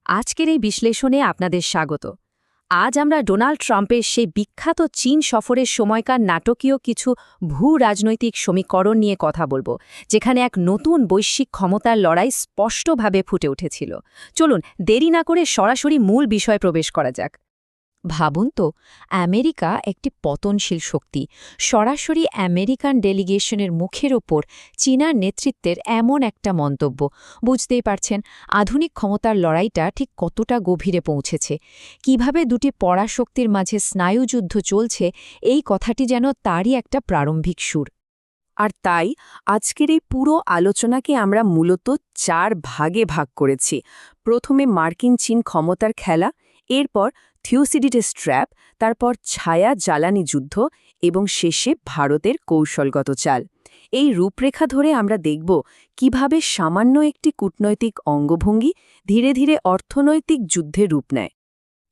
আজকের এই বিশ্লেষণে আপনাদের স্বাগত। আজ আমরা ডোনাল্ড ট্রাম্পের সেই বিখ্যাত চীন সফরের সময়কার নাটকীয় কিছু ভূ-রাজনৈতিক সমীকরণ নিয়ে কথা বলবো, যেখানে এক নতুন বৈশ্বিক ক্ষমতার লড়াই স্পষ্টভাবে ফুটে উঠেছিল। চলুন দেরি না করে সরাসরি মূল বিষয়ে প্রবেশ করা যাক। ভাবুন তো, আমেরিকা একটি পতনশীল শক্তি, সরাসরি আমেরিকান ডেলিগেশনের মুখের ওপর চীনার নেতৃত্বের এমন একটা মন্তব্য। বুঝতেই পারছেন আধুনিক ক্ষমতার লড়াইটা ঠিক কতটা গভীরে পৌঁছেছে। কিভাবে দুটি পরাশক্তির মাঝে স্নায়ুযুদ্ধ চলছে, এই কথাটি যেন তারই একটা প্রারম্ভিক সুর। আর তাই আজকের এই পুরো আলোচনাকে আমরা মূলত 4 ভাগে ভাগ করেছি। প্রথমে মার্কিন চীন ক্ষমতার খেলা, এরপর থিওসিডিডেস ট্র্যাপ, তারপর ছায়া জ্বালানি যুদ্ধ এবং শেষে ভারতের কৌশলগত চাল। এই রূপরেখা ধরে আমরা দেখব কিভাবে সামান্য একটি কূটনৈতিক অঙ্গভঙ্গি ধীরে ধীরে অর্থনৈতিক যুদ্ধের রূপ নেয়।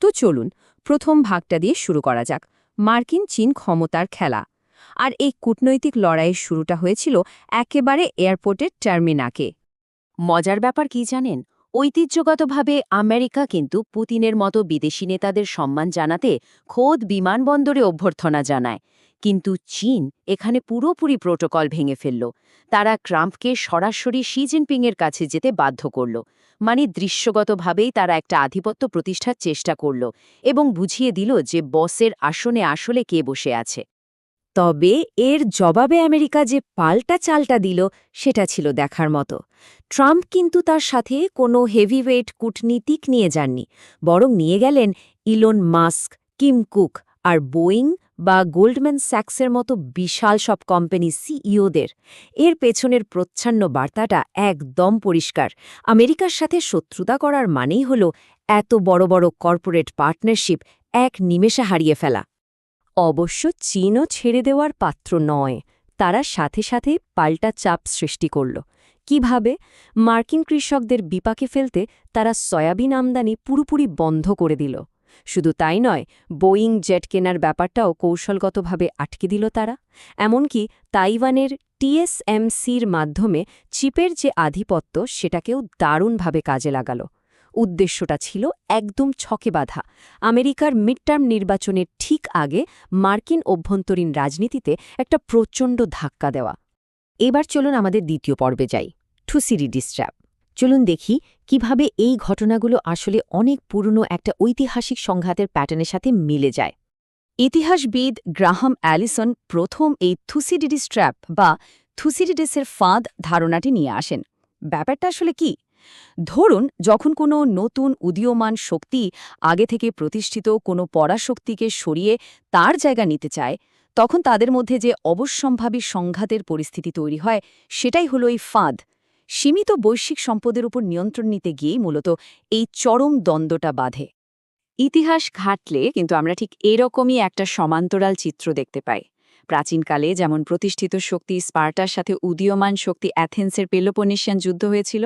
তো চলুন প্রথম ভাগটা দিয়ে শুরু করা যাক, মার্কিন চীন ক্ষমতার খেলা। আর এই কূটনৈতিক লড়াইয়ের শুরুটা হয়েছিল একেবারে এয়ারপোর্টের টার্মিনাকে। মজার ব্যাপার কি জানেন? ঐতিহ্যগতভাবে আমেরিকা কিন্তু পুতিনের মতো বিদেশি নেতাদের সম্মান জানাতে খোদ বিমানবন্দরে অভ্যর্থনা জানায়, কিন্তু চীন এখানে পুরোপুরি প্রোটোকল ভেঙে ফেলল। তারা ট্রাম্পকে সরাসরি শি জিনপিংয়ের কাছে যেতে বাধ্য করল। মানে দৃশ্যগতভাবেই তারা একটা আধিপত্য প্রতিষ্ঠার চেষ্টা করল এবং বুঝিয়ে দিল যে বসের আসনে আসলে কে বসে আছে। তবে এর জবাবে আমেরিকা যে পাল্টা চালটা দিল, সেটা ছিল দেখার মতো। ট্রাম্প কিন্তু তার সাথে কোনো হেভিওয়েট কূটনীতিক নিয়ে যাননি, বরং নিয়ে গেলেন ইলন মাস্ক, কিম কুক আর বোয়িং বা গোল্ডম্যান স্যাক্সের মতো বিশাল সব কোম্পানি সিইওদের। এর পেছনের প্রচ্ছন্ন বার্তাটা একদম পরিষ্কার। আমেরিকার সাথে শত্রুতা করার মানেই হল এত বড় বড় কর্পোরেট পার্টনারশিপ এক নিমেষে হারিয়ে ফেলা। অবশ্য চীনও ছেড়ে দেওয়ার পাত্র নয়। তারা সাথে সাথে পাল্টা চাপ সৃষ্টি করল। কিভাবে? মার্কিন কৃষকদের বিপাকে ফেলতে তারা সয়াবিন আমদানি পুরোপুরি বন্ধ করে দিল। শুধু তাই নয়, বোয়িং জেট কেনার ব্যাপারটাও কৌশলগতভাবে আটকে দিল তারা। এমনকি তাইওয়ানের টিএসএমসির মাধ্যমে চিপের যে আধিপত্য, সেটাকেও দারুণভাবে কাজে লাগাল। উদ্দেশ্যটা ছিল একদম ছকে বাঁধা, আমেরিকার মিডটার্ম নির্বাচনের ঠিক আগে মার্কিন অভ্যন্তরীণ রাজনীতিতে একটা প্রচণ্ড ধাক্কা দেওয়া। এবার চলুন আমাদের দ্বিতীয় পর্বে যাই, থুসিডিডিস ট্র্যাপ। চলুন দেখি কিভাবে এই ঘটনাগুলো আসলে অনেক পুরনো একটা ঐতিহাসিক সংঘাতের প্যাটার্নের সাথে মিলে যায়। ইতিহাসবিদ গ্রাহাম অ্যালিসন প্রথম এই থুসিডিডিস ট্র্যাপ বা থুসিডিডিসের ফাঁদ ধারণাটি নিয়ে আসেন। ব্যাপারটা আসলে কি? ধরুন, যখন কোনো নতুন উদীয়মান শক্তি আগে থেকে প্রতিষ্ঠিত কোনো পরাশক্তিকে সরিয়ে তার জায়গা নিতে চায়, তখন তাদের মধ্যে যে অবশ্যম্ভাবী সংঘাতের পরিস্থিতি তৈরি হয়, সেটাই হলো এই ফাঁদ। সীমিত বৈশ্বিক সম্পদের উপর নিয়ন্ত্রণ নিতে গিয়েই মূলত এই চরম দ্বন্দ্বটা বাধে। ইতিহাস ঘাটলে কিন্তু আমরা ঠিক এরকমই একটা সমান্তরাল চিত্র দেখতে পাই। প্রাচীনকালে যেমন প্রতিষ্ঠিত শক্তি স্পার্টার সাথে উদীয়মান শক্তি অ্যাথেন্সের পেলোপোনেশিয়ান যুদ্ধ হয়েছিল,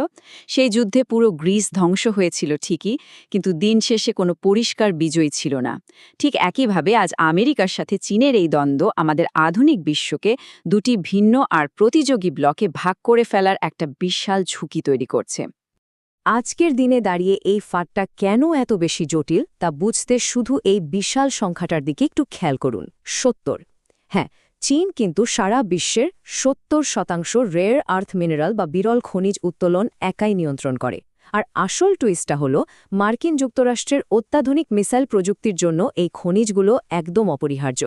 সেই যুদ্ধে পুরো গ্রিস ধ্বংস হয়েছিল ঠিকই, কিন্তু দিন শেষে কোনো পরিষ্কার বিজয়ী ছিল না। ঠিক একইভাবে আজ আমেরিকার সাথে চীনের এই দ্বন্দ্ব আমাদের আধুনিক বিশ্বকে দুটি ভিন্ন আর প্রতিযোগী ব্লকে ভাগ করে ফেলার একটা বিশাল ঝুঁকি তৈরি করছে। আজকের দিনে দাঁড়িয়ে এই ফাঁদটা কেন এত বেশি জটিল তা বুঝতে শুধু এই বিশাল সংখ্যাটার দিকে একটু খেয়াল করুন, ৭০। হ্যাঁ, চীন কিন্তু সারা বিশ্বের ৭০% রেয়ার আর্থ মিনারেল বা বিরল খনিজ উত্তোলন একাই নিয়ন্ত্রণ করে। আর আসল টুইস্টটা হলো, মার্কিন যুক্তরাষ্ট্রের অত্যাধুনিক মিসাইল প্রযুক্তির জন্য এই খনিজগুলো একদম অপরিহার্য।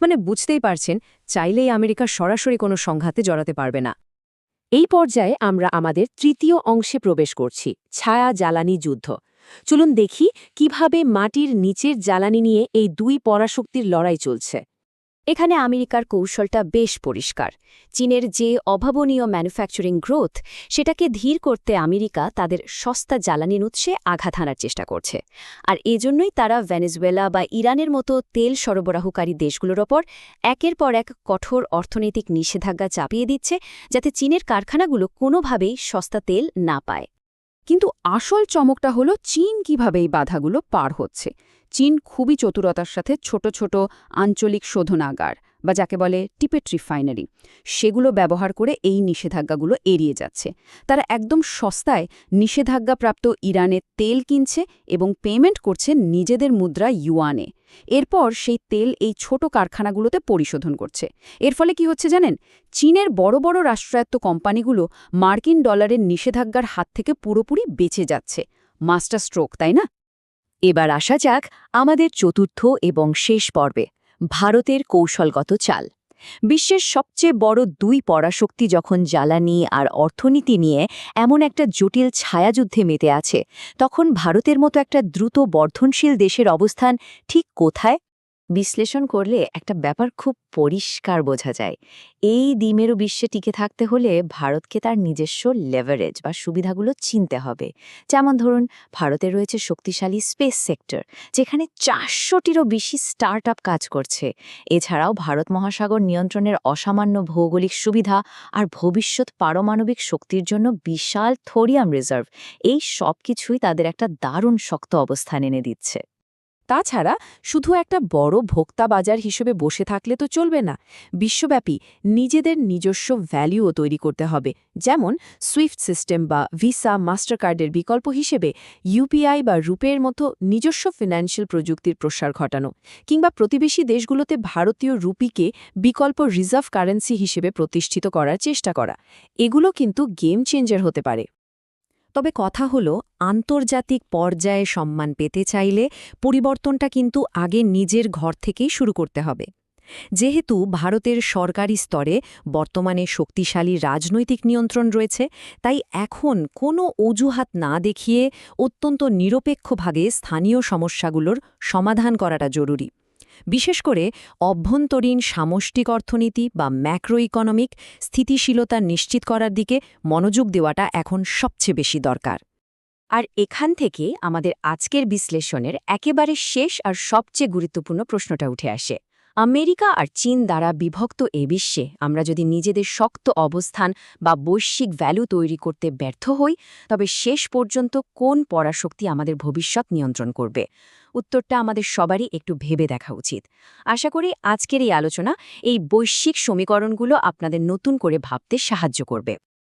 মানে বুঝতেই পারছেন, চাইলেই আমেরিকা সরাসরি কোনো সংঘাতে জড়াতে পারবে না। এই পর্যায়ে আমরা আমাদের তৃতীয় অংশে প্রবেশ করছি, ছায়া জ্বালানি যুদ্ধ। চলুন দেখি কিভাবে মাটির নিচের জ্বালানি নিয়ে এই দুই পরাশক্তির লড়াই চলছে। এখানে আমেরিকার কৌশলটা বেশ পরিষ্কার। চীনের যে অভাবনীয় ম্যানুফ্যাকচারিং গ্রোথ, সেটাকে ধীর করতে আমেরিকা তাদের সস্তা জ্বালানির উৎসে আঘাত হানার চেষ্টা করছে। আর এজন্যই তারা ভেনেজুয়েলা বা ইরানের মতো তেল সরবরাহকারী দেশগুলোর ওপর একের পর এক কঠোর অর্থনৈতিক নিষেধাজ্ঞা চাপিয়ে দিচ্ছে, যাতে চীনের কারখানাগুলো কোনোভাবেই সস্তা তেল না পায়। কিন্তু আসল চমকটা হলো চীন কিভাবে এই বাধাগুলো পার হচ্ছে। চীন খুবই চতুরতার সাথে ছোট ছোট আঞ্চলিক শোধনাগার বা যাকে বলে টিপেট রিফাইনারি সেগুলো ব্যবহার করে এই নিষেধাজ্ঞাগুলো এড়িয়ে যাচ্ছে। তারা একদম সস্তায় নিষেধাজ্ঞাপ্রাপ্ত ইরানের তেল কিনছে এবং পেমেন্ট করছে নিজেদের মুদ্রা ইউয়ানে। এরপর সেই তেল এই ছোট কারখানাগুলোতে পরিশোধন করছে। এর ফলে কি হচ্ছে জানেন, চীনের বড় বড় রাষ্ট্রায়ত্ত কোম্পানিগুলো মার্কিন ডলারের নিষেধাজ্ঞার হাত থেকে পুরোপুরি বেঁচে যাচ্ছে। মাস্টার স্ট্রোক, তাই না? এবার আসা যাক আমাদের চতুর্থ এবং শেষ পর্বে, ভারতের কৌশলগত চাল। বিশ্বের সবচেয়ে বড় দুই পরাশক্তি যখন জ্বালানি আর অর্থনীতি নিয়ে এমন একটা জটিল ছায়াযুদ্ধে মেতে আছে, তখন ভারতের মতো একটা দ্রুত বর্ধনশীল দেশের অবস্থান ঠিক কোথায়? বিশ্লেষণ করলে একটা ব্যাপার খুব পরিষ্কার বোঝা যায়। এই দ্বিমেরু বিশ্বে টিকে থাকতে হলে ভারতকে তার নিজস্ব লেভারেজ বা সুবিধাগুলো চিনতে হবে। যেমন ধরুন, ভারতে রয়েছে শক্তিশালী স্পেস সেক্টর, যেখানে 400টিরও বেশি স্টার্টআপ কাজ করছে। এছাড়াও ভারত মহাসাগর নিয়ন্ত্রণের অসামান্য ভৌগোলিক সুবিধা আর ভবিষ্যৎ পারমাণবিক শক্তির জন্য বিশাল থোরিয়াম রিজার্ভ, এই সব কিছুই তাদের একটা দারুণ শক্ত অবস্থান এনে দিচ্ছে। তাছাড়া শুধু একটা বড় ভোক্তা বাজার হিসেবে বসে থাকলে তো চলবে না। বিশ্বব্যাপী নিজেদের নিজস্ব ভ্যালুও তৈরি করতে হবে। যেমন সুইফট সিস্টেম বা ভিসা মাস্টার কার্ডের বিকল্প হিসেবে ইউপিআই বা রুপের মতো নিজস্ব ফিন্যান্সিয়াল প্রযুক্তির প্রসার ঘটানো, কিংবা প্রতিবেশী দেশগুলোতে ভারতীয় রুপিকে বিকল্প রিজার্ভ কারেন্সি হিসেবে প্রতিষ্ঠিত করার চেষ্টা করা। এগুলো কিন্তু গেম চেঞ্জার হতে পারে। তবে কথা হলো, আন্তর্জাতিক পর্যায়ে সম্মান পেতে চাইলে পরিবর্তনটা কিন্তু আগে নিজের ঘর থেকেই শুরু করতে হবে। যেহেতু ভারতের সরকারি স্তরে বর্তমানে শক্তিশালী রাজনৈতিক নিয়ন্ত্রণ রয়েছে, তাই এখন কোনো অজুহাত না দেখিয়ে অত্যন্ত নিরপেক্ষভাবে স্থানীয় সমস্যাগুলোর সমাধান করাটা জরুরি। বিশেষ করে অভ্যন্তরীণ সামষ্টিক অর্থনীতি বা ম্যাক্রো ইকোনমিক স্থিতিশীলতা নিশ্চিত করার দিকে মনোযোগ দেওয়াটা এখন সবচেয়ে বেশি দরকার। আর এখান থেকে আমাদের আজকের বিশ্লেষণের একেবারে শেষ আর সবচেয়ে গুরুত্বপূর্ণ প্রশ্নটা উঠে আসে। আমেরিকা আর চীন দ্বারা বিভক্ত এ বিশ্বে আমরা যদি নিজেদের শক্ত অবস্থান বা বৈশ্বিক ভ্যালু তৈরি করতে ব্যর্থ হই, তবে শেষ পর্যন্ত কোন পরাশক্তি আমাদের ভবিষ্যৎ নিয়ন্ত্রণ করবে? উত্তরটা আমাদের সবারই একটু ভেবে দেখা উচিত। আশা করি আজকের এই আলোচনা এই বৈশ্বিক সমীকরণগুলো আপনাদের নতুন করে ভাবতে সাহায্য করবে।